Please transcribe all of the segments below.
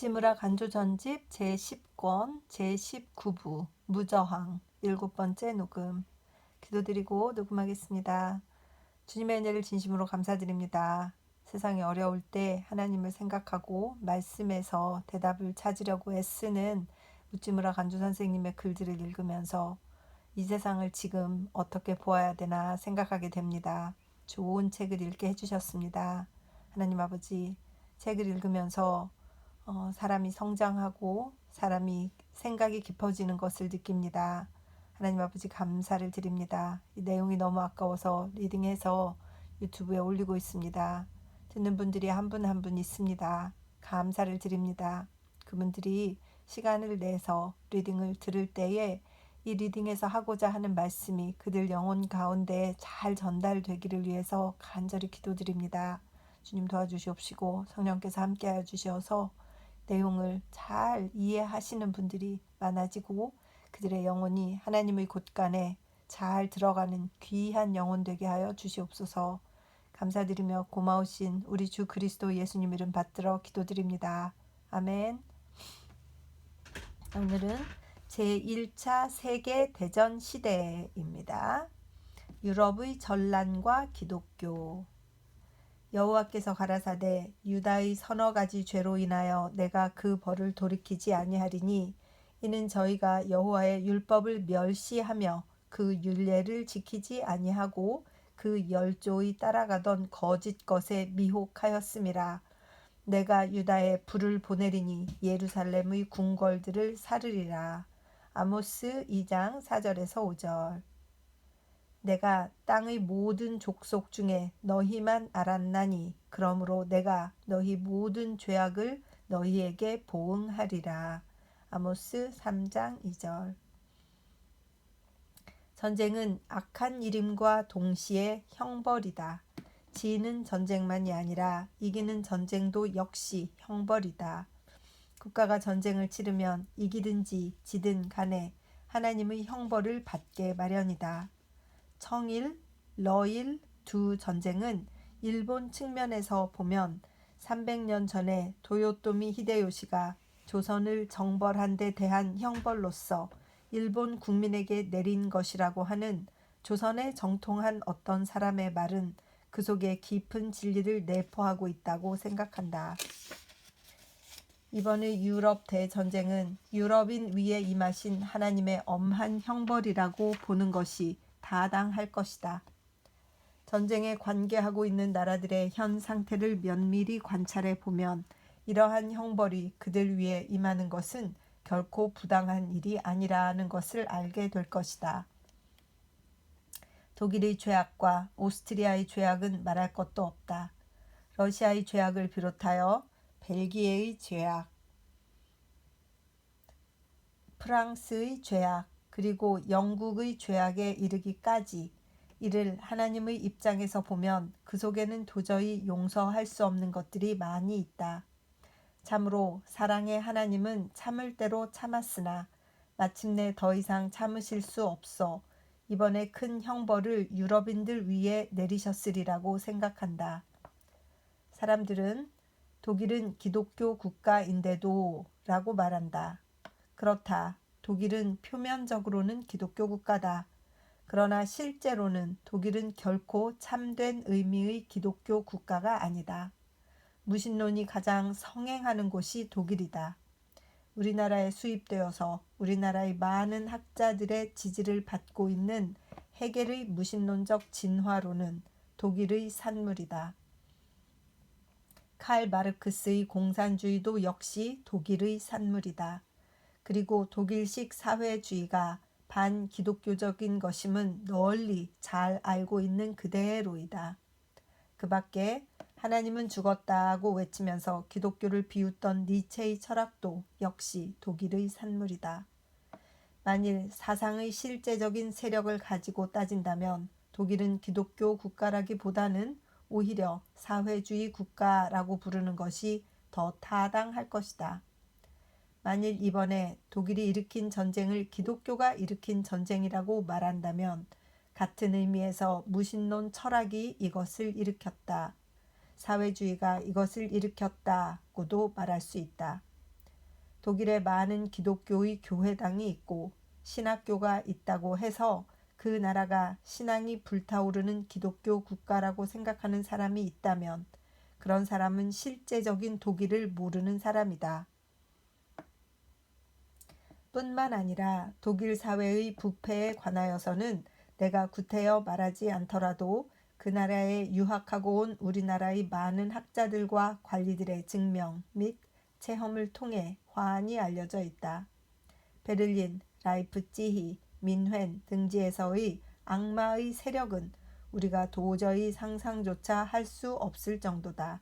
우찌무라 간조전집 제10권 제19부 무저항 7번째 녹음. 기도드리고 녹음하겠습니다. 주님의 은혜를 진심으로 감사드립니다. 세상이 어려울 때 하나님을 생각하고 말씀에서 대답을 찾으려고 애쓰는 우찌무라 간조 선생님의 글들을 읽으면서 이 세상을 지금 어떻게 보아야 되나 생각하게 됩니다. 좋은 책을 읽게 해주셨습니다. 하나님 아버지, 책을 읽으면서 사람이 성장하고 사람이 생각이 깊어지는 것을 느낍니다. 하나님 아버지 감사를 드립니다. 이 내용이 너무 아까워서 리딩해서 유튜브에 올리고 있습니다. 듣는 분들이 한 분 한 분 있습니다. 감사를 드립니다. 그분들이 시간을 내서 리딩을 들을 때에 이 리딩에서 하고자 하는 말씀이 그들 영혼 가운데 잘 전달되기를 위해서 간절히 기도드립니다. 주님 도와주시옵시고 성령께서 함께하여 주셔서 내용을 잘 이해하시는 분들이 많아지고 그들의 영혼이 하나님의 곳간에 잘 들어가는 귀한 영혼 되게 하여 주시옵소서. 감사드리며 고마우신 우리 주 그리스도 예수님 이름 받들어 기도드립니다. 아멘. 오늘은 제1차 세계대전 시대입니다. 유럽의 전란과 기독교. 여호와께서 가라사대 유다의 서너 가지 죄로 인하여 내가 그 벌을 돌이키지 아니하리니 이는 저희가 여호와의 율법을 멸시하며 그 율례를 지키지 아니하고 그 열조의 따라가던 거짓 것에 미혹하였음이라. 내가 유다에 불을 보내리니 예루살렘의 궁궐들을 사르리라. 아모스 2장 4절에서 5절. 내가 땅의 모든 족속 중에 너희만 알았나니 그러므로 내가 너희 모든 죄악을 너희에게 보응하리라. 아모스 3장 2절. 전쟁은 악한 일임과 동시에 형벌이다. 지는 전쟁만이 아니라 이기는 전쟁도 역시 형벌이다. 국가가 전쟁을 치르면 이기든지 지든 간에 하나님의 형벌을 받게 마련이다. 청일, 러일 두 전쟁은 일본 측면에서 보면 300년 전에 도요토미 히데요시가 조선을 정벌한 데 대한 형벌로서 일본 국민에게 내린 것이라고 하는 조선에 정통한 어떤 사람의 말은 그 속에 깊은 진리를 내포하고 있다고 생각한다. 이번의 유럽 대전쟁은 유럽인 위에 임하신 하나님의 엄한 형벌이라고 보는 것이 타당할 것이다. 전쟁에 관계하고 있는 나라들의 현 상태를 면밀히 관찰해 보면 이러한 형벌이 그들 위에 임하는 것은 결코 부당한 일이 아니라는 것을 알게 될 것이다. 독일의 죄악과 오스트리아의 죄악은 말할 것도 없다. 러시아의 죄악을 비롯하여 벨기에의 죄악, 프랑스의 죄악, 그리고 영국의 죄악에 이르기까지 이를 하나님의 입장에서 보면 그 속에는 도저히 용서할 수 없는 것들이 많이 있다. 참으로 사랑의 하나님은 참을 대로 참았으나 마침내 더 이상 참으실 수 없어 이번에 큰 형벌을 유럽인들 위에 내리셨으리라고 생각한다. 사람들은 독일은 기독교 국가인데도 라고 말한다. 그렇다. 독일은 표면적으로는 기독교 국가다. 그러나 실제로는 독일은 결코 참된 의미의 기독교 국가가 아니다. 무신론이 가장 성행하는 곳이 독일이다. 우리나라에 수입되어서 우리나라의 많은 학자들의 지지를 받고 있는 헤겔의 무신론적 진화론은 독일의 산물이다. 칼 마르크스의 공산주의도 역시 독일의 산물이다. 그리고 독일식 사회주의가 반기독교적인 것임은 널리 잘 알고 있는 그대로이다. 그 밖에 하나님은 죽었다고 외치면서 기독교를 비웃던 니체의 철학도 역시 독일의 산물이다. 만일 사상의 실제적인 세력을 가지고 따진다면 독일은 기독교 국가라기보다는 오히려 사회주의 국가라고 부르는 것이 더 타당할 것이다. 만일 이번에 독일이 일으킨 전쟁을 기독교가 일으킨 전쟁이라고 말한다면 같은 의미에서 무신론 철학이 이것을 일으켰다. 사회주의가 이것을 일으켰다고도 말할 수 있다. 독일에 많은 기독교의 교회당이 있고 신학교가 있다고 해서 그 나라가 신앙이 불타오르는 기독교 국가라고 생각하는 사람이 있다면 그런 사람은 실제적인 독일을 모르는 사람이다. 뿐만 아니라 독일 사회의 부패에 관하여서는 내가 구태여 말하지 않더라도 그 나라에 유학하고 온 우리나라의 많은 학자들과 관리들의 증명 및 체험을 통해 환히 알려져 있다. 베를린, 라이프치히, 민헨 등지에서의 악마의 세력은 우리가 도저히 상상조차 할 수 없을 정도다.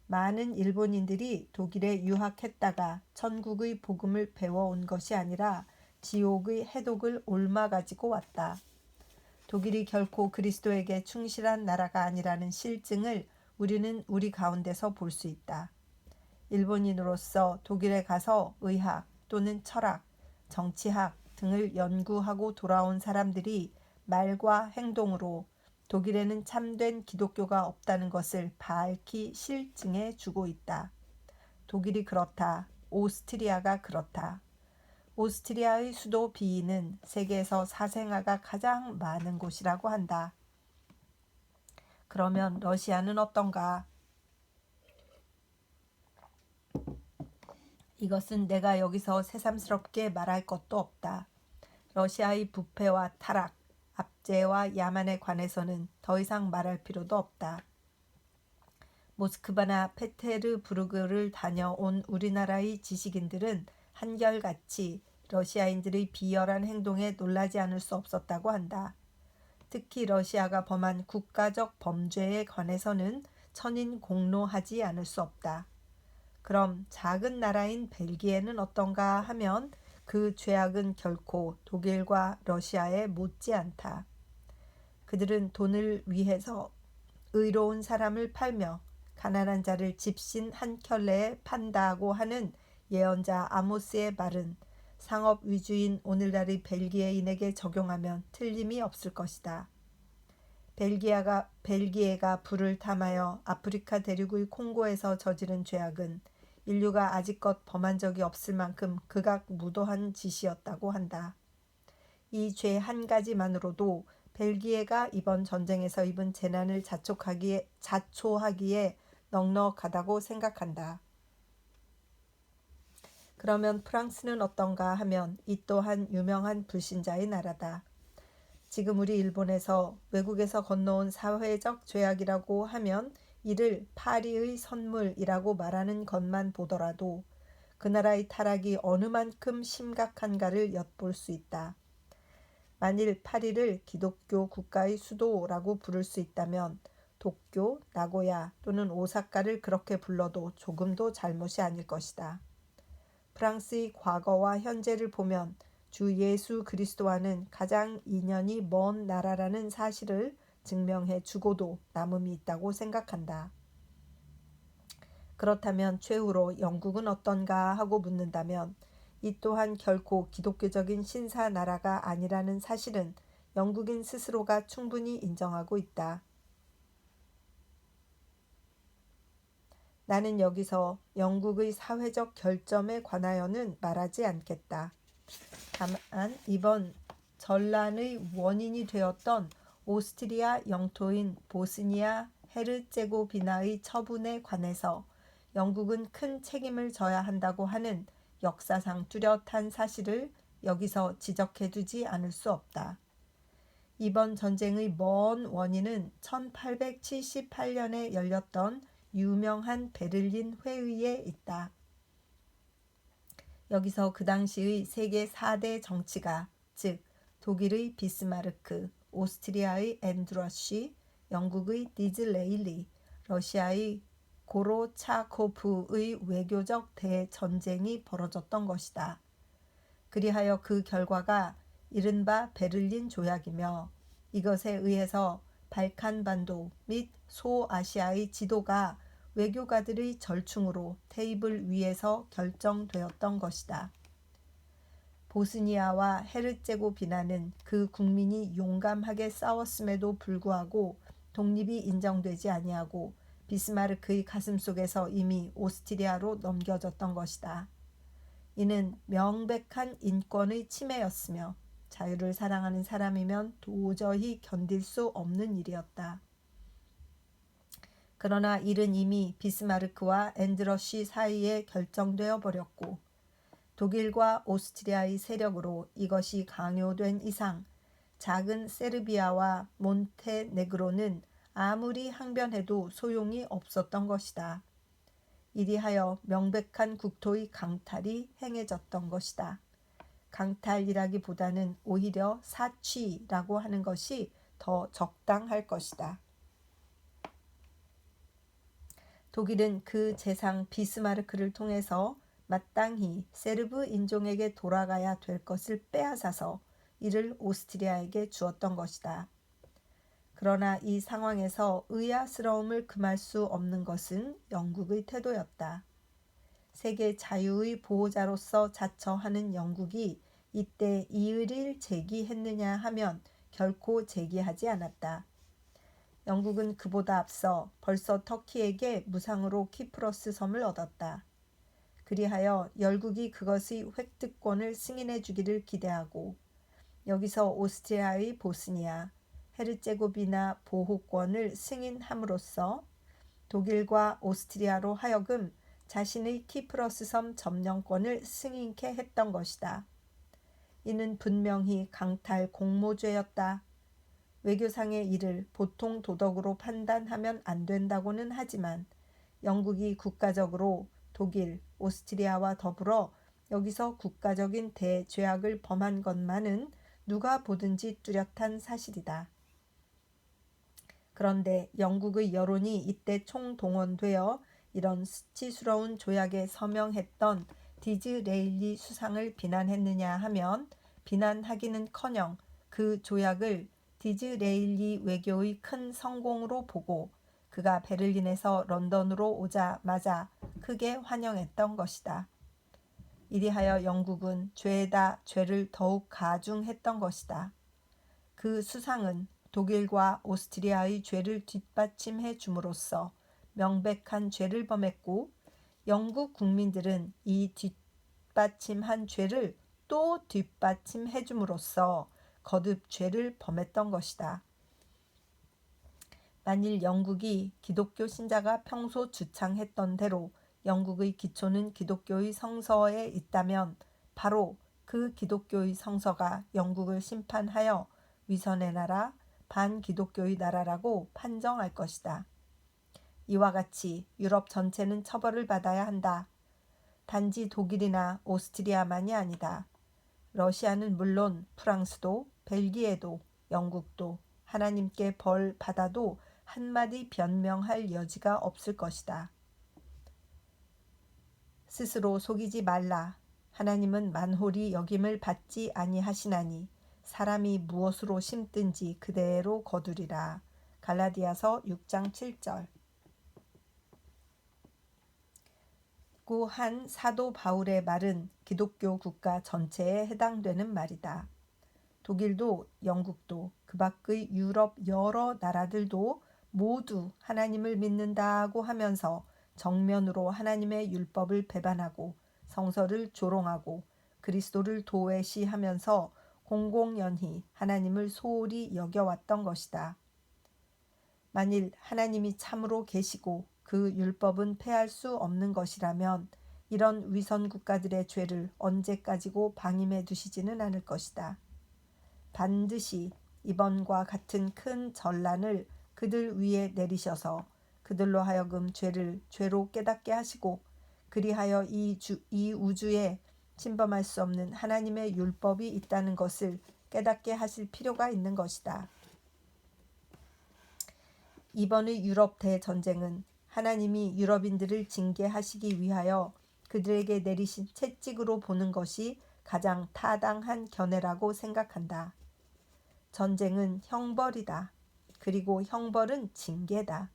많은 일본인들이 독일에 유학했다가 천국의 복음을 배워온 것이 아니라 지옥의 해독을 옮아 가지고 왔다. 독일이 결코 그리스도에게 충실한 나라가 아니라는 실증을 우리는 우리 가운데서 볼 수 있다. 일본인으로서 독일에 가서 의학 또는 철학, 정치학 등을 연구하고 돌아온 사람들이 말과 행동으로 독일에는 참된 기독교가 없다는 것을 밝히 실증해 주고 있다. 독일이 그렇다. 오스트리아가 그렇다. 오스트리아의 수도 비인은 세계에서 사생아가 가장 많은 곳이라고 한다. 그러면 러시아는 어떤가? 이것은 내가 여기서 새삼스럽게 말할 것도 없다. 러시아의 부패와 타락, 압제와 야만에 관해서는 더 이상 말할 필요도 없다. 모스크바나 페테르부르크를 다녀온 우리나라의 지식인들은 한결같이 러시아인들의 비열한 행동에 놀라지 않을 수 없었다고 한다. 특히 러시아가 범한 국가적 범죄에 관해서는 천인공노하지 않을 수 없다. 그럼 작은 나라인 벨기에는 어떤가 하면 그 죄악은 결코 독일과 러시아에 못지않다. 그들은 돈을 위해서 의로운 사람을 팔며 가난한 자를 집신 한 켤레에 판다고 하는 예언자 아모스의 말은 상업 위주인 오늘날의 벨기에인에게 적용하면 틀림이 없을 것이다. 벨기에가 불을 탐하여 아프리카 대륙의 콩고에서 저지른 죄악은 인류가 아직껏 범한 적이 없을 만큼 극악무도한 짓이었다고 한다. 이 죄 한 가지만으로도 벨기에가 이번 전쟁에서 입은 재난을 자초하기에 넉넉하다고 생각한다. 그러면 프랑스는 어떤가 하면 이 또한 유명한 불신자의 나라다. 지금 우리 일본에서 외국에서 건너온 사회적 죄악이라고 하면 이를 파리의 선물이라고 말하는 것만 보더라도 그 나라의 타락이 어느 만큼 심각한가를 엿볼 수 있다. 만일 파리를 기독교 국가의 수도라고 부를 수 있다면 도쿄, 나고야 또는 오사카를 그렇게 불러도 조금도 잘못이 아닐 것이다. 프랑스의 과거와 현재를 보면 주 예수 그리스도와는 가장 인연이 먼 나라라는 사실을 증명해 주고도 남음이 있다고 생각한다. 그렇다면 최후로 영국은 어떤가 하고 묻는다면 이 또한 결코 기독교적인 신사 나라가 아니라는 사실은 영국인 스스로가 충분히 인정하고 있다. 나는 여기서 영국의 사회적 결점에 관하여는 말하지 않겠다. 다만 이번 전란의 원인이 되었던 오스트리아 영토인 보스니아 헤르체고비나의 처분에 관해서 영국은 큰 책임을 져야 한다고 하는 역사상 뚜렷한 사실을 여기서 지적해두지 않을 수 없다. 이번 전쟁의 먼 원인은 1878년에 열렸던 유명한 베를린 회의에 있다. 여기서 그 당시의 세계 4대 정치가, 즉 독일의 비스마르크, 오스트리아의 앤드러시, 영국의 디즈레일리, 러시아의 고로차코프의 외교적 대전쟁이 벌어졌던 것이다. 그리하여 그 결과가 이른바 베를린 조약이며 이것에 의해서 발칸반도 및 소아시아의 지도가 외교가들의 절충으로 테이블 위에서 결정되었던 것이다. 보스니아와 헤르체고비나는 그 국민이 용감하게 싸웠음에도 불구하고 독립이 인정되지 아니하고 비스마르크의 가슴속에서 이미 오스트리아로 넘겨졌던 것이다. 이는 명백한 인권의 침해였으며 자유를 사랑하는 사람이면 도저히 견딜 수 없는 일이었다. 그러나 일은 이미 비스마르크와 앤드러시 사이에 결정되어 버렸고 독일과 오스트리아의 세력으로 이것이 강요된 이상 작은 세르비아와 몬테네그로는 아무리 항변해도 소용이 없었던 것이다. 이리하여 명백한 국토의 강탈이 행해졌던 것이다. 강탈이라기보다는 오히려 사취라고 하는 것이 더 적당할 것이다. 독일은 그 재상 비스마르크를 통해서 마땅히 세르브 인종에게 돌아가야 될 것을 빼앗아서 이를 오스트리아에게 주었던 것이다. 그러나 이 상황에서 의아스러움을 금할 수 없는 것은 영국의 태도였다. 세계 자유의 보호자로서 자처하는 영국이 이때 이의를 제기했느냐 하면 결코 제기하지 않았다. 영국은 그보다 앞서 벌써 터키에게 무상으로 키프로스 섬을 얻었다. 그리하여 열국이 그것의 획득권을 승인해 주기를 기대하고 여기서 오스트리아의 보스니아, 헤르제고비나 보호권을 승인함으로써 독일과 오스트리아로 하여금 자신의 키프로스 섬 점령권을 승인케 했던 것이다. 이는 분명히 강탈 공모죄였다. 외교상의 일을 보통 도덕으로 판단하면 안 된다고는 하지만 영국이 국가적으로 독일, 오스트리아와 더불어 여기서 국가적인 대죄악을 범한 것만은 누가 보든지 뚜렷한 사실이다. 그런데 영국의 여론이 이때 총동원되어 이런 수치스러운 조약에 서명했던 디즈레일리 수상을 비난했느냐 하면 비난하기는커녕 그 조약을 디즈레일리 외교의 큰 성공으로 보고 그가 베를린에서 런던으로 오자마자 크게 환영했던 것이다. 이리하여 영국은 죄에다 죄를 더욱 가중했던 것이다. 그 수상은 독일과 오스트리아의 죄를 뒷받침해 줌으로써 명백한 죄를 범했고 영국 국민들은 이 뒷받침한 죄를 또 뒷받침해 줌으로써 거듭 죄를 범했던 것이다. 만일 영국이 기독교 신자가 평소 주창했던 대로 영국의 기초는 기독교의 성서에 있다면 바로 그 기독교의 성서가 영국을 심판하여 위선의 나라, 반기독교의 나라라고 판정할 것이다. 이와 같이 유럽 전체는 처벌을 받아야 한다. 단지 독일이나 오스트리아만이 아니다. 러시아는 물론 프랑스도 벨기에도 영국도 하나님께 벌 받아도 한마디 변명할 여지가 없을 것이다. 스스로 속이지 말라. 하나님은 만홀히 여김을 받지 아니하시나니 사람이 무엇으로 심든지 그대로 거두리라. 갈라디아서 6장 7절. 한 사도 바울의 말은 기독교 국가 전체에 해당되는 말이다. 독일도 영국도 그 밖의 유럽 여러 나라들도 모두 하나님을 믿는다고 하면서 정면으로 하나님의 율법을 배반하고 성서를 조롱하고 그리스도를 도외시하면서 공공연히 하나님을 소홀히 여겨왔던 것이다. 만일 하나님이 참으로 계시고 그 율법은 폐할 수 없는 것이라면 이런 위선 국가들의 죄를 언제까지고 방임해 두시지는 않을 것이다. 반드시 이번과 같은 큰 전란을 그들 위에 내리셔서 그들로 하여금 죄를 죄로 깨닫게 하시고 그리하여 이 우주에 침범할 수 없는 하나님의 율법이 있다는 것을 깨닫게 하실 필요가 있는 것이다. 이번의 유럽 대전쟁은 하나님이 유럽인들을 징계하시기 위하여 그들에게 내리신 채찍으로 보는 것이 가장 타당한 견해라고 생각한다. 전쟁은 형벌이다. 그리고 형벌은 징계다.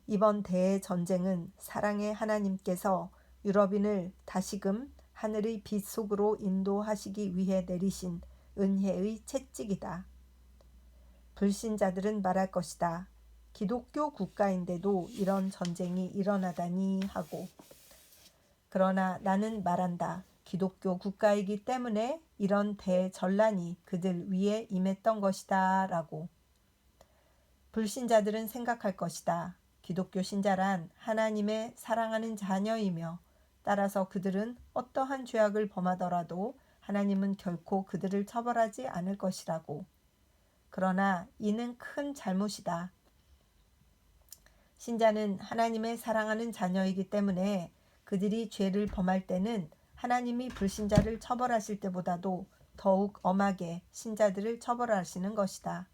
이번 대전쟁은 사랑의 하나님께서 유럽인을 다시금 하늘의 빛 속으로 인도하시기 위해 내리신 은혜의 채찍이다. 불신자들은 말할 것이다. 기독교 국가인데도 이런 전쟁이 일어나다니 하고. 그러나 나는 말한다. 기독교 국가이기 때문에 이런 대전란이 그들 위에 임했던 것이다 라고. 불신자들은 생각할 것이다. 기독교 신자란 하나님의 사랑하는 자녀이며 따라서 그들은 어떠한 죄악을 범하더라도 하나님은 결코 그들을 처벌하지 않을 것이라고. 그러나 이는 큰 잘못이다. 신자는 하나님의 사랑하는 자녀이기 때문에 그들이 죄를 범할 때는 하나님이 불신자를 처벌하실 때보다도 더욱 엄하게 신자들을 처벌하시는 것이다.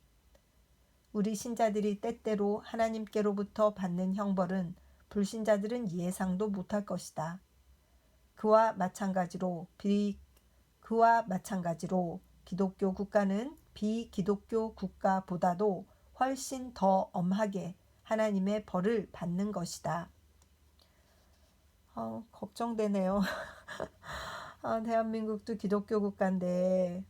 우리 신자들이 때때로 하나님께로부터 받는 형벌은 불신자들은 예상도 못할 것이다. 그와 마찬가지로 기독교 국가는 비기독교 국가보다도 훨씬 더 엄하게 하나님의 벌을 받는 것이다. 걱정되네요. 대한민국도 기독교 국가인데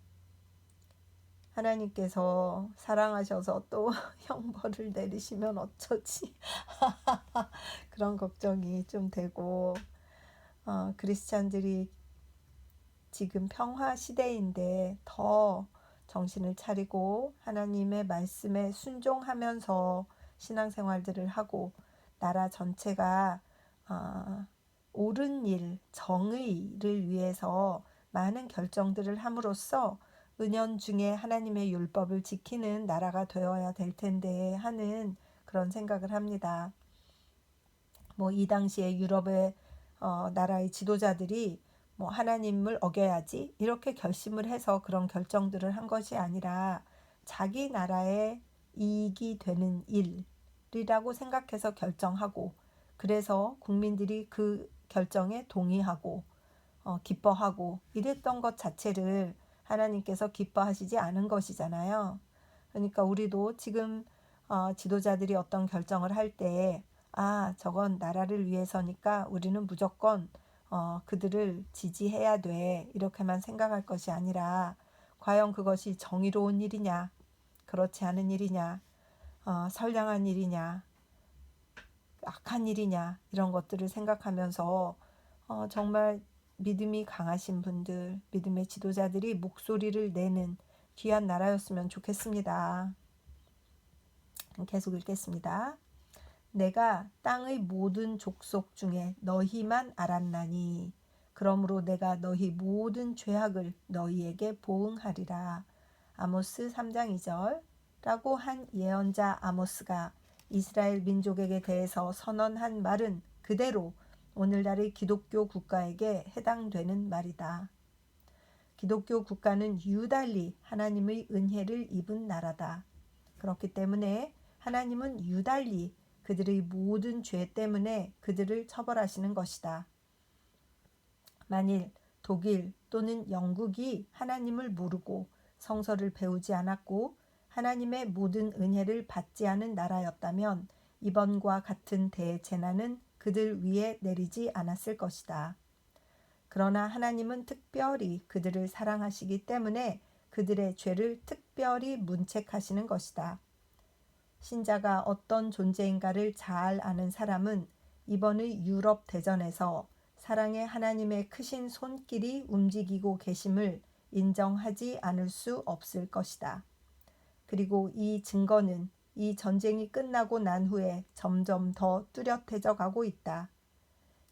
하나님께서 사랑하셔서 또 형벌을 내리시면 어쩌지? 그런 걱정이 좀 되고, 크리스찬들이 지금 평화 시대인데 더 정신을 차리고 하나님의 말씀에 순종하면서 신앙생활들을 하고 나라 전체가 옳은 일, 정의를 위해서 많은 결정들을 함으로써 은연중에 하나님의 율법을 지키는 나라가 되어야 될 텐데 하는 그런 생각을 합니다. 이 당시에 유럽의 나라의 지도자들이 하나님을 어겨야지 이렇게 결심을 해서 그런 결정들을 한 것이 아니라 자기 나라의 이익이 되는 일이라고 생각해서 결정하고 그래서 국민들이 그 결정에 동의하고 기뻐하고 이랬던 것 자체를 하나님께서 기뻐하시지 않은 것이잖아요. 그러니까 우리도 지금 지도자들이 어떤 결정을 할 때 저건 나라를 위해서니까 우리는 무조건 그들을 지지해야 돼 이렇게만 생각할 것이 아니라 과연 그것이 정의로운 일이냐 그렇지 않은 일이냐 선량한 일이냐 악한 일이냐 이런 것들을 생각하면서 정말 믿음이 강하신 분들, 믿음의 지도자들이 목소리를 내는 귀한 나라였으면 좋겠습니다. 계속 읽겠습니다. 내가 땅의 모든 족속 중에 너희만 알았나니 그러므로 내가 너희 모든 죄악을 너희에게 보응하리라. 아모스 3장 2절 라고 한 예언자 아모스가 이스라엘 민족에게 대해서 선언한 말은 그대로 오늘날의 기독교 국가에게 해당되는 말이다. 기독교 국가는 유달리 하나님의 은혜를 입은 나라다. 그렇기 때문에 하나님은 유달리 그들의 모든 죄 때문에 그들을 처벌하시는 것이다. 만일 독일 또는 영국이 하나님을 모르고 성서를 배우지 않았고 하나님의 모든 은혜를 받지 않은 나라였다면 이번과 같은 대재난은 그들 위에 내리지 않았을 것이다. 그러나 하나님은 특별히 그들을 사랑하시기 때문에 그들의 죄를 특별히 문책하시는 것이다. 신자가 어떤 존재인가를 잘 아는 사람은 이번의 유럽 대전에서 사랑의 하나님의 크신 손길이 움직이고 계심을 인정하지 않을 수 없을 것이다. 그리고 이 증거는 이 전쟁이 끝나고 난 후에 점점 더 뚜렷해져 가고 있다.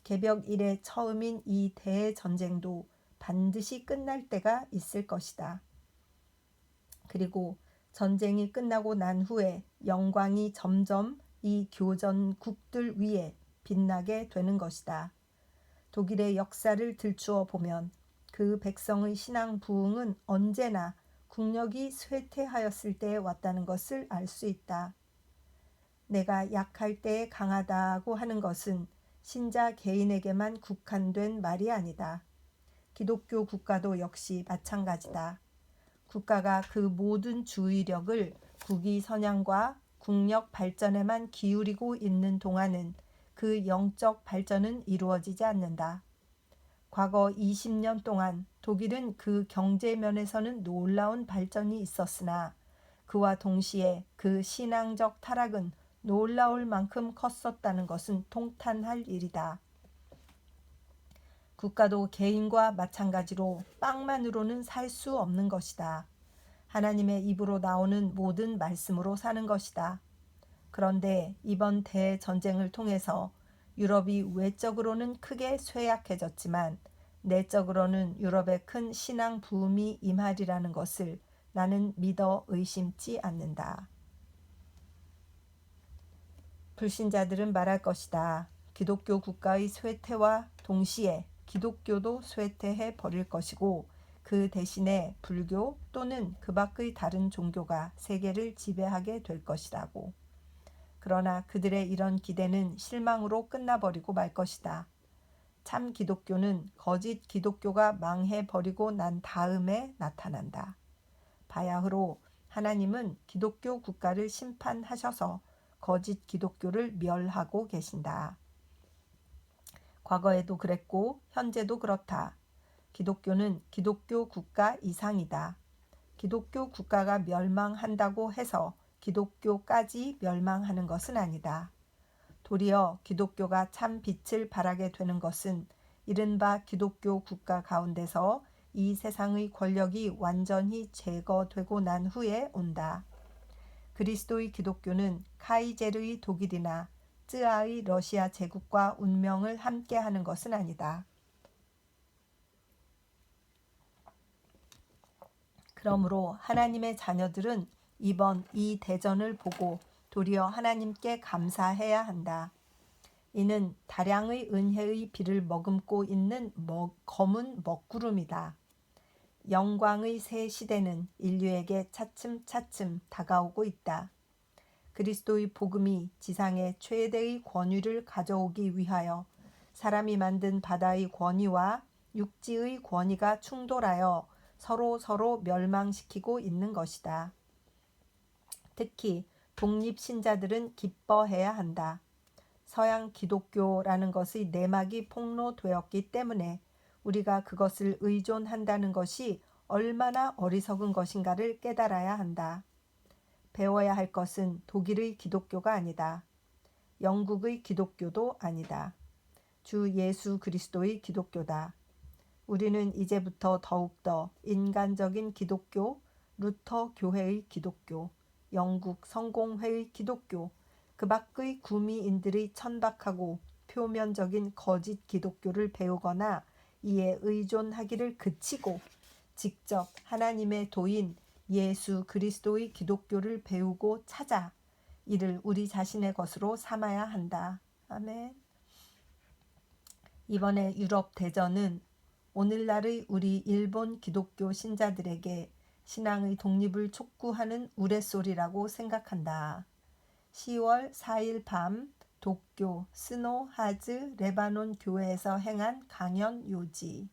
개벽 이래 처음인 이 대전쟁도 반드시 끝날 때가 있을 것이다. 그리고 전쟁이 끝나고 난 후에 영광이 점점 이 교전국들 위에 빛나게 되는 것이다. 독일의 역사를 들추어 보면 그 백성의 신앙 부흥은 언제나 국력이 쇠퇴하였을 때에 왔다는 것을 알 수 있다. 내가 약할 때에 강하다고 하는 것은 신자 개인에게만 국한된 말이 아니다. 기독교 국가도 역시 마찬가지다. 국가가 그 모든 주의력을 국위 선양과 국력 발전에만 기울이고 있는 동안은 그 영적 발전은 이루어지지 않는다. 과거 20년 동안 독일은 그 경제 면에서는 놀라운 발전이 있었으나 그와 동시에 그 신앙적 타락은 놀라울 만큼 컸었다는 것은 통탄할 일이다. 국가도 개인과 마찬가지로 빵만으로는 살 수 없는 것이다. 하나님의 입으로 나오는 모든 말씀으로 사는 것이다. 그런데 이번 대전쟁을 통해서 유럽이 외적으로는 크게 쇠약해졌지만 내적으로는 유럽에 큰 신앙 부흥이 임하리라는 것을 나는 믿어 의심치 않는다. 불신자들은 말할 것이다. 기독교 국가의 쇠퇴와 동시에 기독교도 쇠퇴해 버릴 것이고 그 대신에 불교 또는 그 밖의 다른 종교가 세계를 지배하게 될 것이라고. 그러나 그들의 이런 기대는 실망으로 끝나버리고 말 것이다. 참 기독교는 거짓 기독교가 망해버리고 난 다음에 나타난다. 바야흐로 하나님은 기독교 국가를 심판하셔서 거짓 기독교를 멸하고 계신다. 과거에도 그랬고 현재도 그렇다. 기독교는 기독교 국가 이상이다. 기독교 국가가 멸망한다고 해서 기독교까지 멸망하는 것은 아니다. 도리어 기독교가 참 빛을 발하게 되는 것은 이른바 기독교 국가 가운데서 이 세상의 권력이 완전히 제거되고 난 후에 온다. 그리스도의 기독교는 카이제르의 독일이나 쯔아의 러시아 제국과 운명을 함께하는 것은 아니다. 그러므로 하나님의 자녀들은 이번 이 대전을 보고 도리어 하나님께 감사해야 한다. 이는 다량의 은혜의 비를 머금고 있는 검은 먹구름이다. 영광의 새 시대는 인류에게 차츰차츰 다가오고 있다. 그리스도의 복음이 지상의 최대의 권위를 가져오기 위하여 사람이 만든 바다의 권위와 육지의 권위가 충돌하여 서로 멸망시키고 있는 것이다. 특히 독립신자들은 기뻐해야 한다. 서양 기독교라는 것의 내막이 폭로되었기 때문에 우리가 그것을 의존한다는 것이 얼마나 어리석은 것인가를 깨달아야 한다. 배워야 할 것은 독일의 기독교가 아니다. 영국의 기독교도 아니다. 주 예수 그리스도의 기독교다. 우리는 이제부터 더욱더 인간적인 기독교, 루터 교회의 기독교, 영국 성공회의 기독교, 그 밖의 구미인들의 천박하고 표면적인 거짓 기독교를 배우거나 이에 의존하기를 그치고 직접 하나님의 도인 예수 그리스도의 기독교를 배우고 찾아 이를 우리 자신의 것으로 삼아야 한다. 아멘. 이번에 유럽 대전은 오늘날의 우리 일본 기독교 신자들에게 신앙의 독립을 촉구하는 우레소리라고 생각한다. 10월 4일 밤 도쿄 스노 하즈 레바논 교회에서 행한 강연 요지.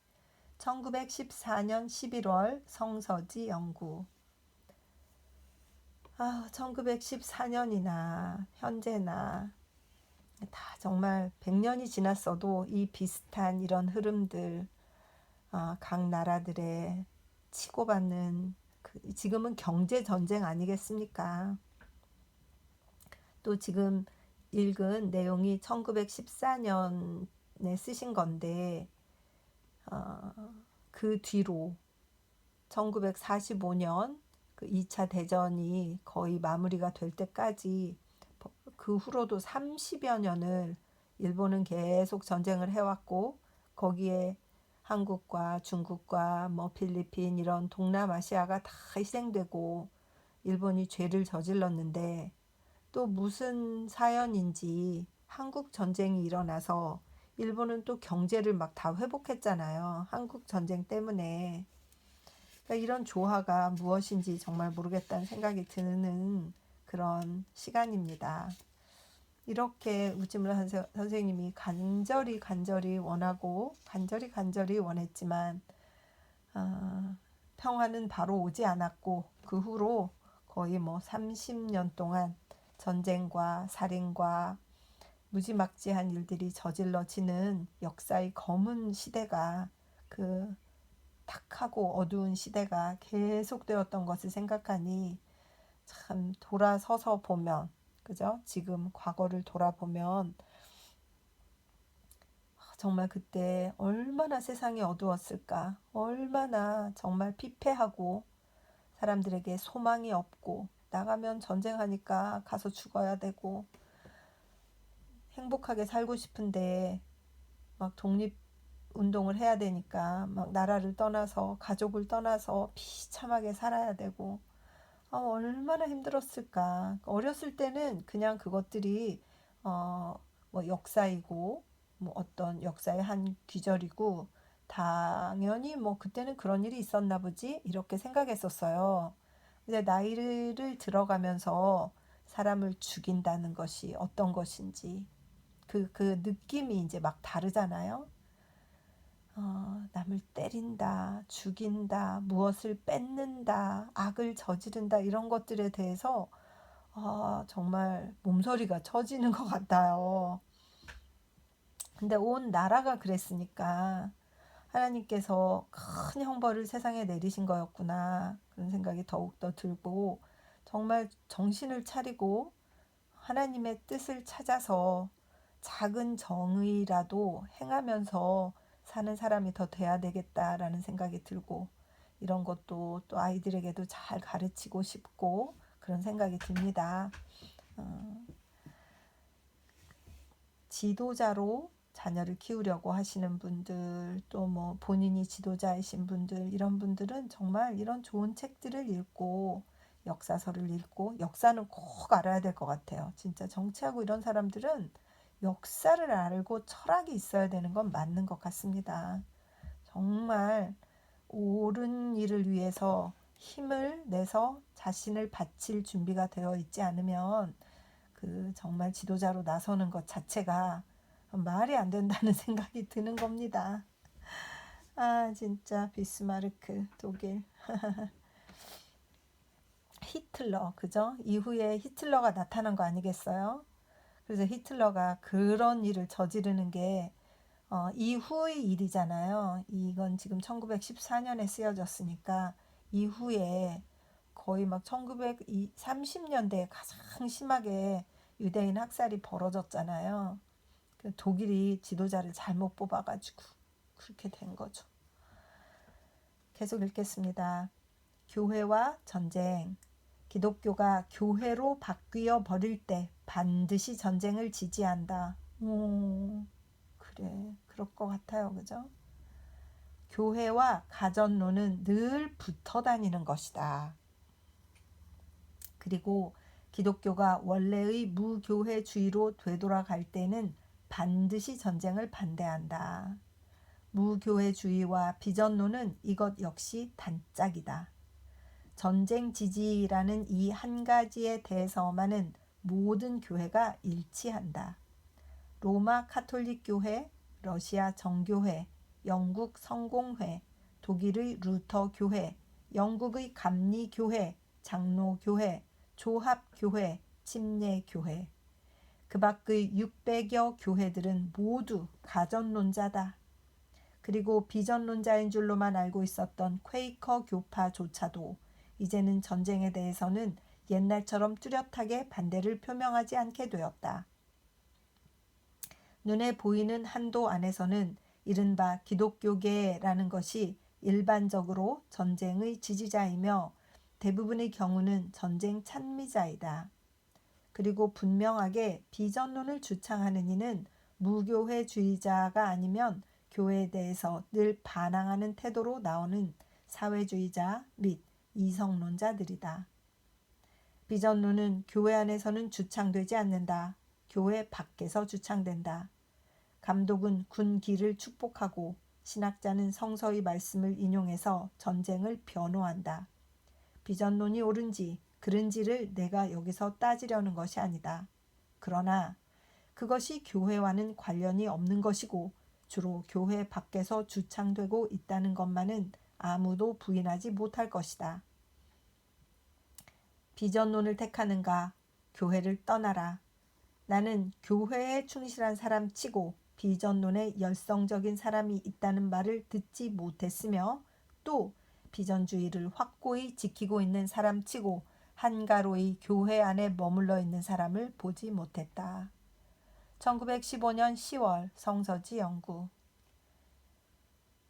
1914년 11월 성서지 연구. 1914년이나 현재나 다 정말 100년이 지났어도 이 비슷한 이런 흐름들, 각 나라들의 치고받는 지금은 경제 전쟁 아니겠습니까? 또 지금 읽은 내용이 1914년에 쓰신 건데 그 뒤로 1945년 그 2차 대전이 거의 마무리가 될 때까지 그 후로도 30여 년을 일본은 계속 전쟁을 해왔고 거기에 한국과 중국과 필리핀 이런 동남아시아가 다 희생되고 일본이 죄를 저질렀는데 또 무슨 사연인지 한국 전쟁이 일어나서 일본은 또 경제를 막 다 회복했잖아요. 한국 전쟁 때문에. 그러니까 이런 조화가 무엇인지 정말 모르겠다는 생각이 드는 그런 시간입니다. 이렇게 우찌물 선생님이 간절히 원하고 간절히 원했지만 평화는 바로 오지 않았고 그 후로 거의 30년 동안 전쟁과 살인과 무지막지한 일들이 저질러지는 역사의 검은 시대가 그 탁하고 어두운 시대가 계속되었던 것을 생각하니 참 돌아서서 보면 그죠? 지금 과거를 돌아보면 정말 그때 얼마나 세상이 어두웠을까. 얼마나 정말 피폐하고 사람들에게 소망이 없고 나가면 전쟁하니까 가서 죽어야 되고 행복하게 살고 싶은데 막 독립운동을 해야 되니까 막 나라를 떠나서 가족을 떠나서 비참하게 살아야 되고 얼마나 힘들었을까. 어렸을 때는 그냥 그것들이 어, 뭐 역사이고 뭐 어떤 역사의 한 귀절이고 당연히 뭐 그때는 그런 일이 있었나 보지 이렇게 생각했었어요. 근데 나이를 들어가면서 사람을 죽인다는 것이 어떤 것인지 그 느낌이 이제 막 다르잖아요. 남을 때린다, 죽인다, 무엇을 뺏는다, 악을 저지른다 이런 것들에 대해서 정말 몸서리가 쳐지는 것 같아요. 근데 온 나라가 그랬으니까 하나님께서 큰 형벌을 세상에 내리신 거였구나 그런 생각이 더욱더 들고 정말 정신을 차리고 하나님의 뜻을 찾아서 작은 정의라도 행하면서 사는 사람이 더 돼야 되겠다라는 생각이 들고 이런 것도 또 아이들에게도 잘 가르치고 싶고 그런 생각이 듭니다. 지도자로 자녀를 키우려고 하시는 분들 또 뭐 본인이 지도자이신 분들 이런 분들은 정말 이런 좋은 책들을 읽고 역사서를 읽고 역사는 꼭 알아야 될 것 같아요. 진짜 정치하고 이런 사람들은 역사를 알고 철학이 있어야 되는 건 맞는 것 같습니다. 정말 옳은 일을 위해서 힘을 내서 자신을 바칠 준비가 되어 있지 않으면 그 정말 지도자로 나서는 것 자체가 말이 안 된다는 생각이 드는 겁니다. 진짜 비스마르크 독일 히틀러 그죠? 이후에 히틀러가 나타난 거 아니겠어요? 그래서 히틀러가 그런 일을 저지르는 게 이후의 일이잖아요. 이건 지금 1914년에 쓰여졌으니까 이후에 거의 막 1930년대에 가장 심하게 유대인 학살이 벌어졌잖아요. 독일이 지도자를 잘못 뽑아가지고 그렇게 된 거죠. 계속 읽겠습니다. 교회와 전쟁. 기독교가 교회로 바뀌어 버릴 때 반드시 전쟁을 지지한다. 그래. 그럴 것 같아요. 그죠? 교회와 가전론은 늘 붙어 다니는 것이다. 그리고 기독교가 원래의 무교회주의로 되돌아갈 때는 반드시 전쟁을 반대한다. 무교회주의와 비전론은 이것 역시 단짝이다. 전쟁 지지라는 이 한 가지에 대해서만은 모든 교회가 일치한다. 로마 카톨릭 교회, 러시아 정교회, 영국 성공회, 독일의 루터 교회, 영국의 감리 교회, 장로 교회, 조합 교회, 침례 교회. 그 밖의 600여 교회들은 모두 가전론자다. 그리고 비전론자인 줄로만 알고 있었던 퀘이커 교파조차도 이제는 전쟁에 대해서는 옛날처럼 뚜렷하게 반대를 표명하지 않게 되었다. 눈에 보이는 한도 안에서는 이른바 기독교계라는 것이 일반적으로 전쟁의 지지자이며 대부분의 경우는 전쟁 찬미자이다. 그리고 분명하게 비전론을 주창하는 이는 무교회주의자가 아니면 교회에 대해서 늘 반항하는 태도로 나오는 사회주의자 및 이성론자들이다. 비전론은 교회 안에서는 주창되지 않는다. 교회 밖에서 주창된다. 감독은 군기를 축복하고 신학자는 성서의 말씀을 인용해서 전쟁을 변호한다. 비전론이 옳은지 그른지를 내가 여기서 따지려는 것이 아니다. 그러나 그것이 교회와는 관련이 없는 것이고 주로 교회 밖에서 주창되고 있다는 것만은 아무도 부인하지 못할 것이다. 비전론을 택하는가? 교회를 떠나라. 나는 교회에 충실한 사람 치고 비전론에 열성적인 사람이 있다는 말을 듣지 못했으며 또 비전주의를 확고히 지키고 있는 사람 치고 한가로이 교회 안에 머물러 있는 사람을 보지 못했다. 1915년 10월 성서지 연구.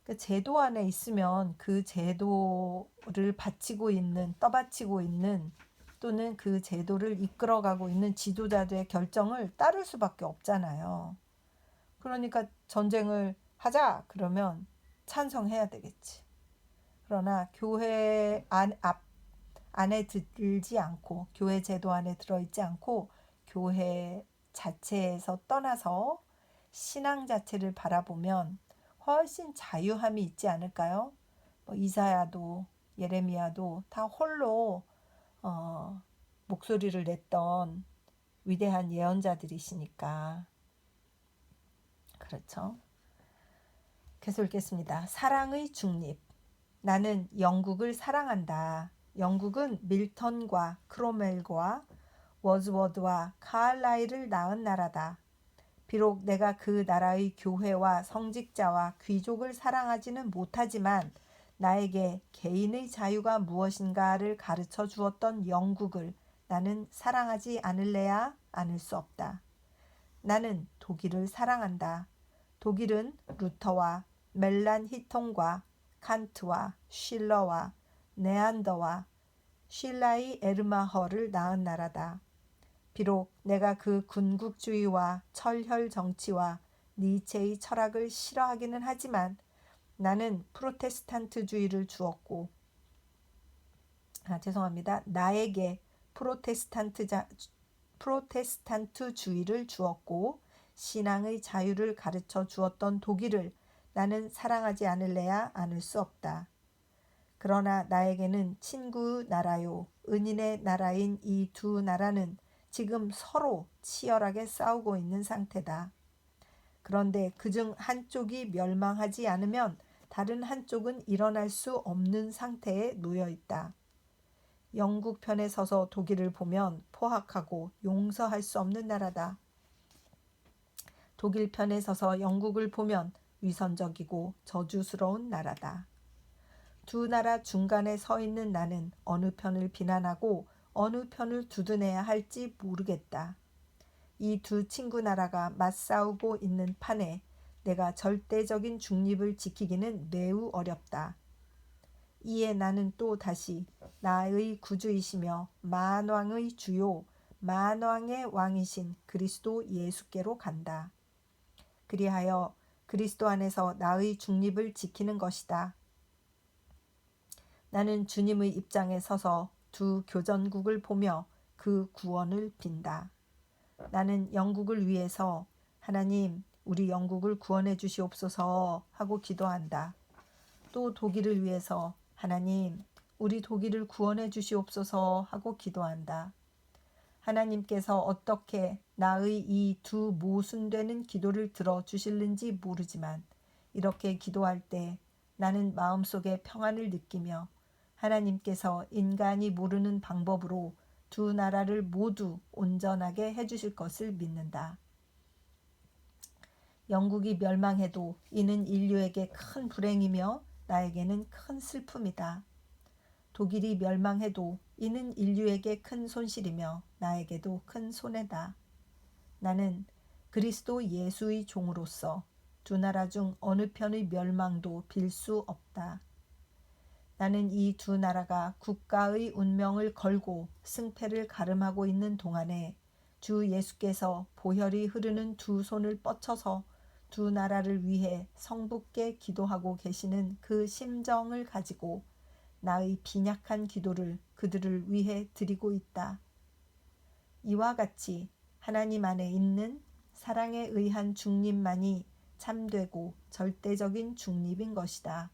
그 제도 안에 있으면 그 제도를 바치고 있는, 떠받치고 있는 또는 그 제도를 이끌어가고 있는 지도자들의 결정을 따를 수밖에 없잖아요. 그러니까 전쟁을 하자 그러면 찬성해야 되겠지. 그러나 교회 안에 들지 않고, 교회 제도 안에 들어있지 않고 교회 자체에서 떠나서 신앙 자체를 바라보면 훨씬 자유함이 있지 않을까요? 이사야도 예레미야도 다 홀로 목소리를 냈던 위대한 예언자들이시니까. 그렇죠. 계속 읽겠습니다. 사랑의 중립. 나는 영국을 사랑한다. 영국은 밀턴과 크로멜과 워즈워드와 카알라일을 낳은 나라다. 비록 내가 그 나라의 교회와 성직자와 귀족을 사랑하지는 못하지만 나에게 개인의 자유가 무엇인가를 가르쳐 주었던 영국을 나는 사랑하지 않을래야 않을 수 없다. 나는 독일을 사랑한다. 독일은 루터와 멜란히톤과 칸트와 실러와 네안더와 쉴라이 에르마허를 낳은 나라다. 비록 내가 그 군국주의와 철혈 정치와 니체의 철학을 싫어하기는 하지만 나는 프로테스탄트주의를 주었고 나에게 프로테스탄트주의를 주었고 신앙의 자유를 가르쳐 주었던 독일을 나는 사랑하지 않을래야 않을 수 없다. 그러나 나에게는 친구 나라요 은인의 나라인 이 두 나라는 지금 서로 치열하게 싸우고 있는 상태다. 그런데 그중 한쪽이 멸망하지 않으면 다른 한쪽은 일어날 수 없는 상태에 놓여 있다. 영국 편에 서서 독일을 보면 포악하고 용서할 수 없는 나라다. 독일 편에 서서 영국을 보면 위선적이고 저주스러운 나라다. 두 나라 중간에 서 있는 나는 어느 편을 비난하고 어느 편을 두둔해야 할지 모르겠다. 이 두 친구 나라가 맞싸우고 있는 판에 내가 절대적인 중립을 지키기는 매우 어렵다. 이에 나는 또 다시 나의 구주이시며 만왕의 주요 만왕의 왕이신 그리스도 예수께로 간다. 그리하여 그리스도 안에서 나의 중립을 지키는 것이다. 나는 주님의 입장에 서서 두 교전국을 보며 그 구원을 빈다. 나는 영국을 위해서 하나님 우리 영국을 구원해 주시옵소서 하고 기도한다. 또 독일을 위해서 하나님 우리 독일을 구원해 주시옵소서 하고 기도한다. 하나님께서 어떻게 나의 이 두 모순되는 기도를 들어주실는지 모르지만 이렇게 기도할 때 나는 마음속에 평안을 느끼며 하나님께서 인간이 모르는 방법으로 두 나라를 모두 온전하게 해주실 것을 믿는다. 영국이 멸망해도 이는 인류에게 큰 불행이며 나에게는 큰 슬픔이다. 독일이 멸망해도 이는 인류에게 큰 손실이며 나에게도 큰 손해다. 나는 그리스도 예수의 종으로서 두 나라 중 어느 편의 멸망도 빌 수 없다. 나는 이 두 나라가 국가의 운명을 걸고 승패를 가름하고 있는 동안에 주 예수께서 보혈이 흐르는 두 손을 뻗쳐서 두 나라를 위해 성부께 기도하고 계시는 그 심정을 가지고 나의 빈약한 기도를 그들을 위해 드리고 있다. 이와 같이 하나님 안에 있는 사랑에 의한 중립만이 참되고 절대적인 중립인 것이다.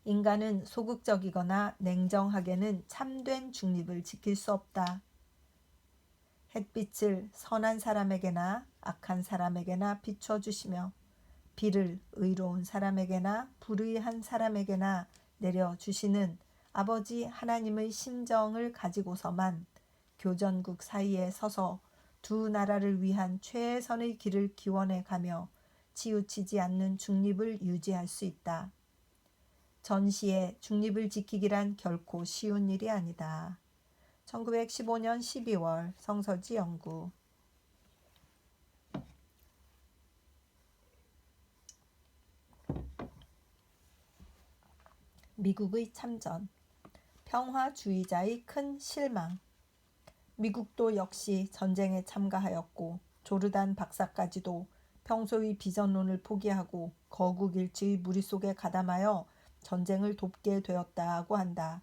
인간은 소극적이거나 냉정하게는 참된 중립을 지킬 수 없다. 햇빛을 선한 사람에게나 악한 사람에게나 비춰주시며 비를 의로운 사람에게나 불의한 사람에게나 내려주시는 아버지 하나님의 심정을 가지고서만 교전국 사이에 서서 두 나라를 위한 최선의 길을 기원해 가며 치우치지 않는 중립을 유지할 수 있다. 전시에 중립을 지키기란 결코 쉬운 일이 아니다. 1915년 12월 성서지 연구. 미국의 참전, 평화주의자의 큰 실망. 미국도 역시 전쟁에 참가하였고 조르단 박사까지도 평소의 비전론을 포기하고 거국일치의 무리 속에 가담하여 전쟁을 돕게 되었다고 한다.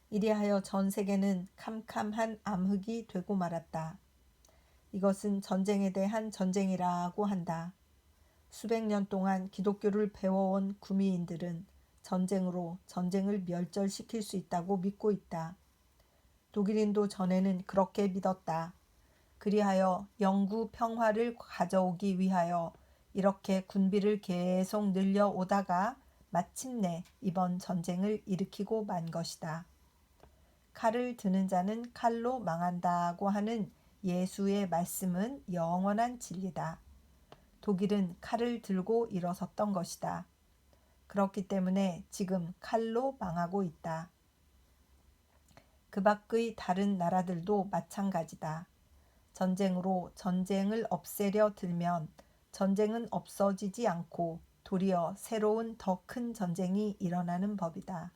이리하여 전 세계는 캄캄한 암흑이 되고 말았다. 이것은 전쟁에 대한 전쟁이라고 한다. 수백 년 동안 기독교를 배워온 구미인들은 전쟁으로 전쟁을 멸절시킬 수 있다고 믿고 있다. 독일인도 전에는 그렇게 믿었다. 그리하여 영구 평화를 가져오기 위하여 이렇게 군비를 계속 늘려오다가 마침내 이번 전쟁을 일으키고 만 것이다. 칼을 드는 자는 칼로 망한다고 하는 예수의 말씀은 영원한 진리다. 독일은 칼을 들고 일어섰던 것이다. 그렇기 때문에 지금 칼로 망하고 있다. 그 밖의 다른 나라들도 마찬가지다. 전쟁으로 전쟁을 없애려 들면 전쟁은 없어지지 않고 도리어 새로운 더 큰 전쟁이 일어나는 법이다.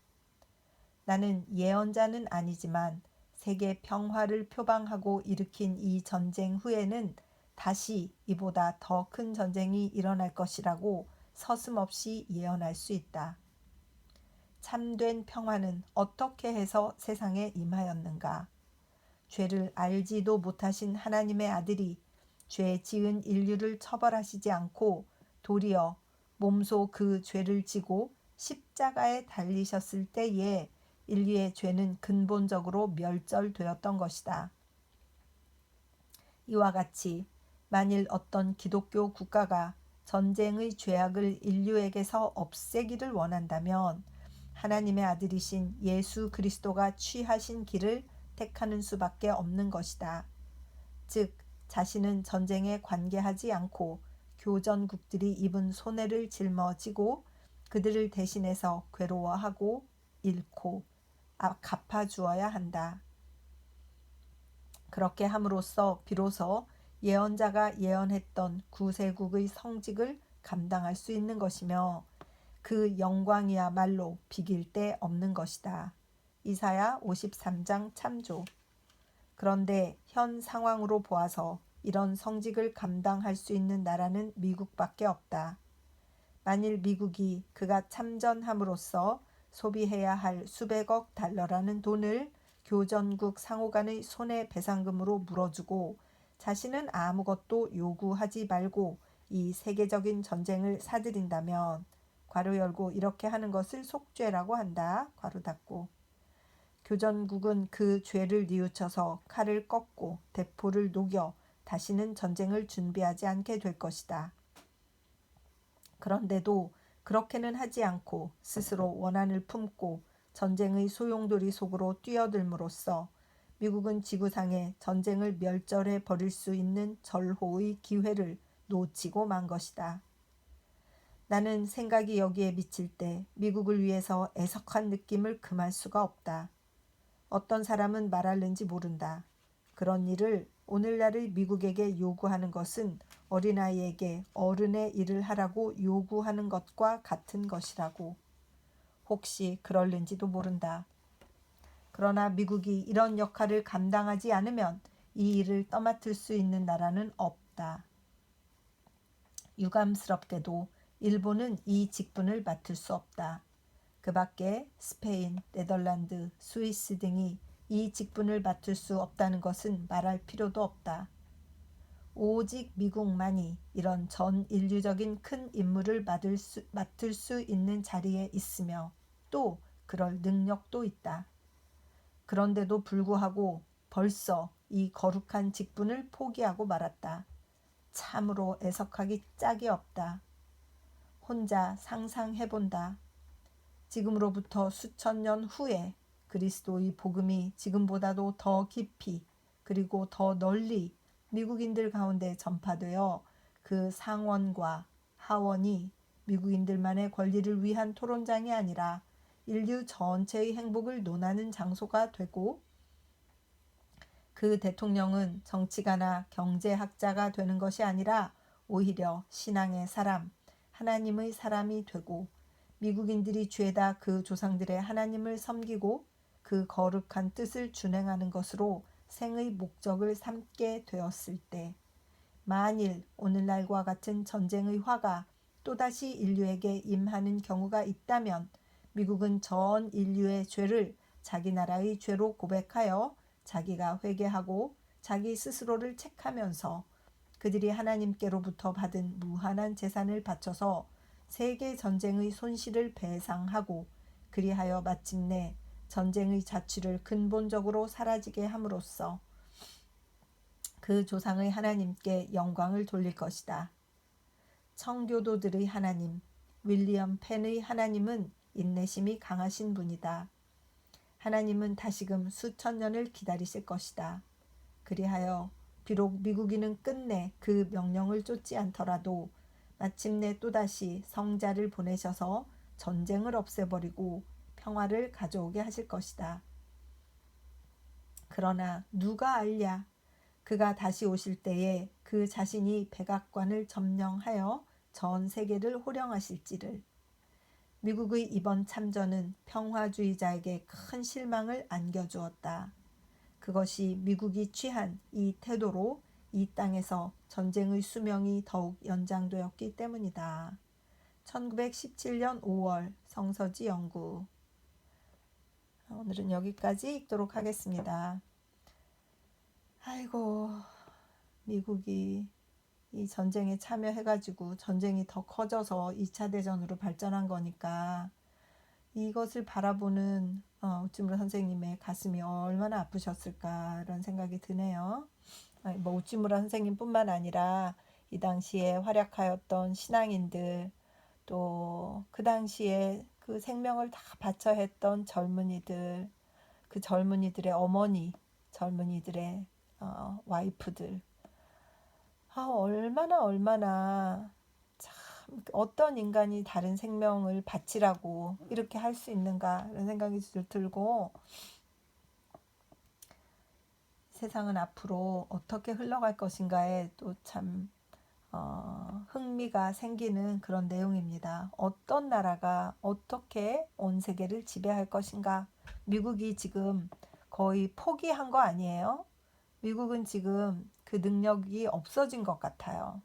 나는 예언자는 아니지만 세계 평화를 표방하고 일으킨 이 전쟁 후에는 다시 이보다 더 큰 전쟁이 일어날 것이라고 서슴없이 예언할 수 있다. 참된 평화는 어떻게 해서 세상에 임하였는가? 죄를 알지도 못하신 하나님의 아들이 죄 지은 인류를 처벌하시지 않고 도리어 몸소 그 죄를 지고 십자가에 달리셨을 때에 인류의 죄는 근본적으로 멸절되었던 것이다. 이와 같이 만일 어떤 기독교 국가가 전쟁의 죄악을 인류에게서 없애기를 원한다면 하나님의 아들이신 예수 그리스도가 취하신 길을 택하는 수밖에 없는 것이다. 즉 자신은 전쟁에 관계하지 않고 교전국들이 입은 손해를 짊어지고 그들을 대신해서 괴로워하고 잃고 갚아주어야 한다. 그렇게 함으로써 비로소 예언자가 예언했던 구세국의 성직을 감당할 수 있는 것이며 그 영광이야말로 비길 데 없는 것이다. 이사야 53장 참조. 그런데 현 상황으로 보아서 이런 성직을 감당할 수 있는 나라는 미국밖에 없다. 만일 미국이 그가 참전함으로써 소비해야 할 수백억 달러라는 돈을 교전국 상호간의 손해배상금으로 물어주고 자신은 아무것도 요구하지 말고 이 세계적인 전쟁을 사들인다면 괄호 열고 이렇게 하는 것을 속죄라고 한다. 괄호 닫고. 교전국은 그 죄를 뉘우쳐서 칼을 꺾고 대포를 녹여 다시는 전쟁을 준비하지 않게 될 것이다. 그런데도 그렇게는 하지 않고 스스로 원한을 품고 전쟁의 소용돌이 속으로 뛰어들므로써 미국은 지구상에 전쟁을 멸절해 버릴 수 있는 절호의 기회를 놓치고 만 것이다. 나는 생각이 여기에 미칠 때 미국을 위해서 애석한 느낌을 금할 수가 없다. 어떤 사람은 말하는지 모른다. 그런 일을 오늘날의 미국에게 요구하는 것은 어린아이에게 어른의 일을 하라고 요구하는 것과 같은 것이라고. 혹시 그럴는지도 모른다. 그러나 미국이 이런 역할을 감당하지 않으면 이 일을 떠맡을 수 있는 나라는 없다. 유감스럽게도 일본은 이 직분을 맡을 수 없다. 그 밖에 스페인, 네덜란드, 스위스 등이 이 직분을 맡을 수 없다는 것은 말할 필요도 없다. 오직 미국만이 이런 전 인류적인 큰 임무를 맡을 수 있는 자리에 있으며 또 그럴 능력도 있다. 그런데도 불구하고 벌써 이 거룩한 직분을 포기하고 말았다. 참으로 애석하기 짝이 없다. 혼자 상상해본다. 지금으로부터 수천 년 후에 그리스도의 복음이 지금보다도 더 깊이 그리고 더 널리 미국인들 가운데 전파되어 그 상원과 하원이 미국인들만의 권리를 위한 토론장이 아니라 인류 전체의 행복을 논하는 장소가 되고 그 대통령은 정치가나 경제학자가 되는 것이 아니라 오히려 신앙의 사람, 하나님의 사람이 되고 미국인들이 죄다 그 조상들의 하나님을 섬기고 그 거룩한 뜻을 준행하는 것으로 생의 목적을 삼게 되었을 때, 만일 오늘날과 같은 전쟁의 화가 또다시 인류에게 임하는 경우가 있다면 미국은 전 인류의 죄를 자기 나라의 죄로 고백하여 자기가 회개하고 자기 스스로를 책하면서 그들이 하나님께로부터 받은 무한한 재산을 바쳐서 세계 전쟁의 손실을 배상하고 그리하여 마침내 전쟁의 자취를 근본적으로 사라지게 함으로써 그 조상의 하나님께 영광을 돌릴 것이다. 청교도들의 하나님, 윌리엄 펜의 하나님은 인내심이 강하신 분이다. 하나님은 다시금 수천 년을 기다리실 것이다. 그리하여 비록 미국인은 끝내 그 명령을 쫓지 않더라도 마침내 또다시 성자를 보내셔서 전쟁을 없애버리고 평화를 가져오게 하실 것이다. 그러나 누가 알랴? 그가 다시 오실 때에 그 자신이 백악관을 점령하여 전 세계를 호령하실지를. 미국의 이번 참전은 평화주의자에게 큰 실망을 안겨주었다. 그것이 미국이 취한 이 태도로 이 땅에서 전쟁의 수명이 더욱 연장되었기 때문이다. 1917년 5월 성서지 연구. 오늘은 여기까지 읽도록 하겠습니다. 아이고, 미국이 이 전쟁에 참여해가지고 전쟁이 더 커져서 2차 대전으로 발전한 거니까 이것을 바라보는 우찌무라 선생님의 가슴이 얼마나 아프셨을까라는 생각이 드네요. 뭐 우찌무라 선생님뿐만 아니라 이 당시에 활약하였던 신앙인들, 또 그 당시에 그 생명을 다 바쳐 했던 젊은이들, 그 젊은이들의 어머니, 젊은이들의 와이프들, 얼마나 참 어떤 인간이 다른 생명을 바치라고 이렇게 할 수 있는가 이런 생각이 들고, 세상은 앞으로 어떻게 흘러갈 것인가에 또 참 흥미가 생기는 그런 내용입니다. 어떤 나라가 어떻게 온 세계를 지배할 것인가. 미국이 지금 거의 포기한 거 아니에요? 미국은 지금 그 능력이 없어진 것 같아요.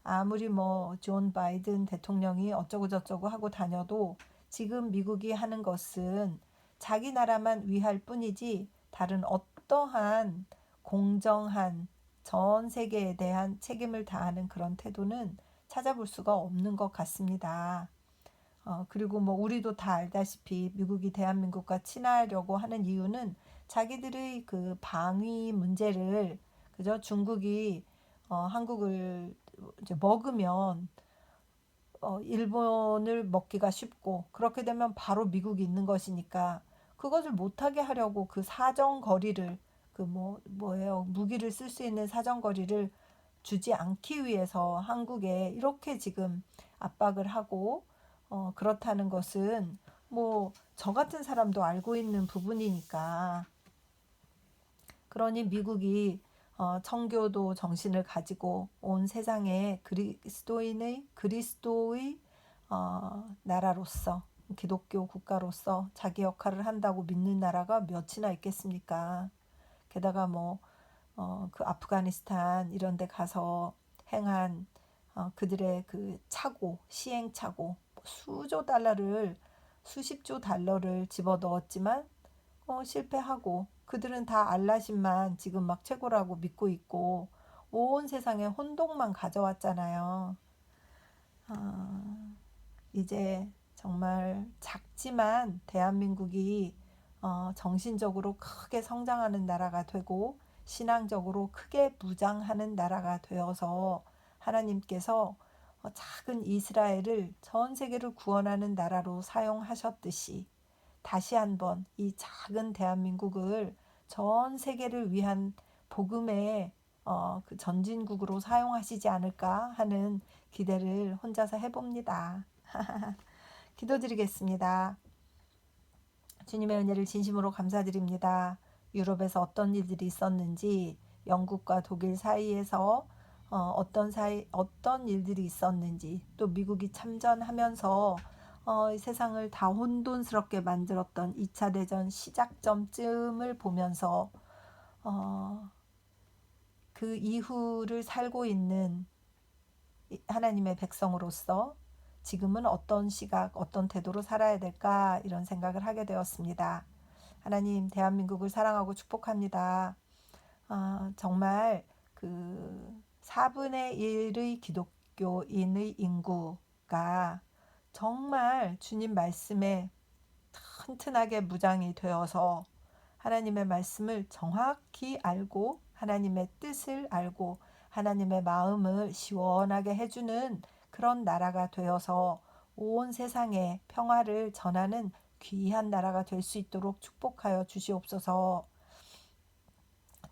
아무리 뭐 존 바이든 대통령이 어쩌고 저쩌고 하고 다녀도 지금 미국이 하는 것은 자기 나라만 위할 뿐이지 다른 어떠한 공정한 전 세계에 대한 책임을 다하는 그런 태도는 찾아볼 수가 없는 것 같습니다. 그리고 뭐 우리도 다 알다시피 미국이 대한민국과 친하려고 하는 이유는 자기들의 그 방위 문제를, 그죠? 중국이 한국을 이제 먹으면 일본을 먹기가 쉽고, 그렇게 되면 바로 미국이 있는 것이니까 그것을 못하게 하려고 그 사정거리를, 그 뭐예요, 무기를 쓸 수 있는 사정거리를 주지 않기 위해서 한국에 이렇게 지금 압박을 하고 그렇다는 것은 뭐 저 같은 사람도 알고 있는 부분이니까. 그러니 미국이 청교도 정신을 가지고 온 세상에 그리스도의 나라로서, 기독교 국가로서 자기 역할을 한다고 믿는 나라가 몇이나 있겠습니까? 게다가 그 아프가니스탄 이런 데 가서 행한 그들의 그 시행착오, 수십조 달러를 집어넣었지만 실패하고, 그들은 다 알라신만 지금 막 최고라고 믿고 있고 온 세상에 혼동만 가져왔잖아요. 이제 정말 작지만 대한민국이 정신적으로 크게 성장하는 나라가 되고 신앙적으로 크게 무장하는 나라가 되어서 하나님께서 작은 이스라엘을 전 세계를 구원하는 나라로 사용하셨듯이 다시 한번 이 작은 대한민국을 전 세계를 위한 복음의 그 전진국으로 사용하시지 않을까 하는 기대를 혼자서 해봅니다. 기도드리겠습니다. 주님의 은혜를 진심으로 감사드립니다. 유럽에서 어떤 일들이 있었는지, 영국과 독일 사이에서 어떤 일들이 있었는지, 또 미국이 참전하면서 이 세상을 다 혼돈스럽게 만들었던 2차 대전 시작점쯤을 보면서 그 이후를 살고 있는 하나님의 백성으로서 지금은 어떤 시각, 어떤 태도로 살아야 될까 이런 생각을 하게 되었습니다. 하나님, 대한민국을 사랑하고 축복합니다. 정말 그 4분의 1의 기독교인의 인구가 정말 주님 말씀에 튼튼하게 무장이 되어서 하나님의 말씀을 정확히 알고 하나님의 뜻을 알고 하나님의 마음을 시원하게 해주는 그런 나라가 되어서 온 세상에 평화를 전하는 귀한 나라가 될 수 있도록 축복하여 주시옵소서.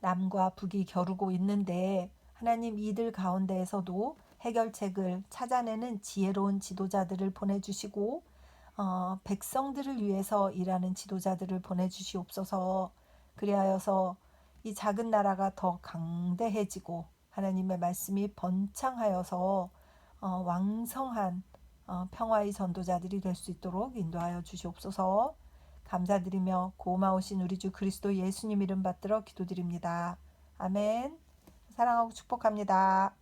남과 북이 겨루고 있는데 하나님 이들 가운데에서도 해결책을 찾아내는 지혜로운 지도자들을 보내주시고 백성들을 위해서 일하는 지도자들을 보내주시옵소서. 그리하여서 이 작은 나라가 더 강대해지고 하나님의 말씀이 번창하여서 왕성한 평화의 전도자들이 될 수 있도록 인도하여 주시옵소서. 감사드리며 고마우신 우리 주 그리스도 예수님 이름 받들어 기도드립니다. 아멘. 사랑하고 축복합니다.